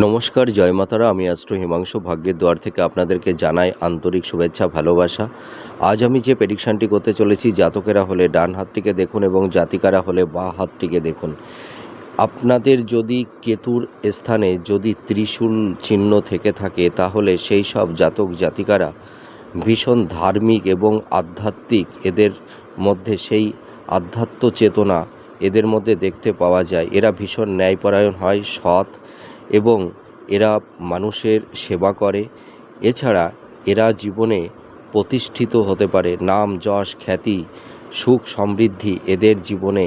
নমস্কার, জয় মাতারা। আমি অ্যাস্ট্রো হিমাংশু ভাগ্যের দুয়ার থেকে আপনাদেরকে জানাই আন্তরিক শুভেচ্ছা, ভালোবাসা। আজ আমি যে প্রেডিকশানটি করতে চলেছি, জাতকেরা হলে ডান হাতটিকে দেখুন এবং জাতিকারা হলে বাঁ হাতটিকে দেখুন। আপনাদের যদি কেতুর স্থানে যদি ত্রিশূল চিহ্ন থেকে থাকে, তাহলে সেই সব জাতক জাতিকারা ভীষণ ধার্মিক এবং আধ্যাত্মিক। এদের মধ্যে সেই আধ্যাত্ম চেতনা এদের মধ্যে দেখতে পাওয়া যায়। এরা ভীষণ ন্যায়পরায়ণ হয়, সৎ, এবং এরা মানুষের সেবা করে। এছাড়া এরা জীবনে প্রতিষ্ঠিত হতে পারে। নাম, যশ, খ্যাতি, সুখ, সমৃদ্ধি এদের জীবনে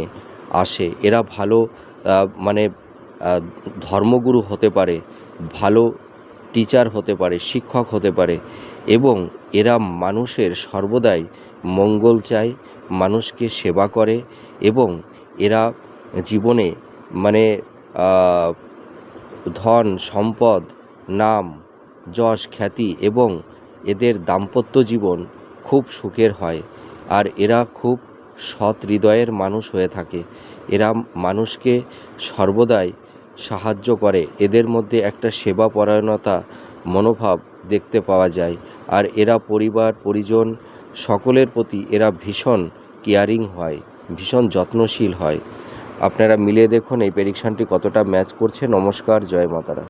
আসে। এরা ভালো মানে ধর্মগুরু হতে পারে, ভালো টিচার হতে পারে, শিক্ষক হতে পারে, এবং এরা মানুষের সর্বদাই মঙ্গল চায়, মানুষকে সেবা করে, এবং এরা জীবনে মানে ধন সম্পদ, নাম, যশ, খ্যাতি, এবং এদের দাম্পত্য জীবন খুব সুখের হয়। আর এরা খুব সৎ হৃদয়ের মানুষ হয়ে থাকে। এরা মানুষকে সর্বদাই সাহায্য করে। এদের মধ্যে একটা সেবা পরায়ণতা মনোভাব দেখতে পাওয়া যায়। আর এরা পরিবার পরিজন সকলের প্রতি এরা ভীষণ কেয়ারিং হয়, ভীষণ যত্নশীল হয়। আপনারা মিলিয়ে দেখুন এই প্রেডিকশানটি কতটা ম্যাচ করছে। নমস্কার, জয় মাতারা।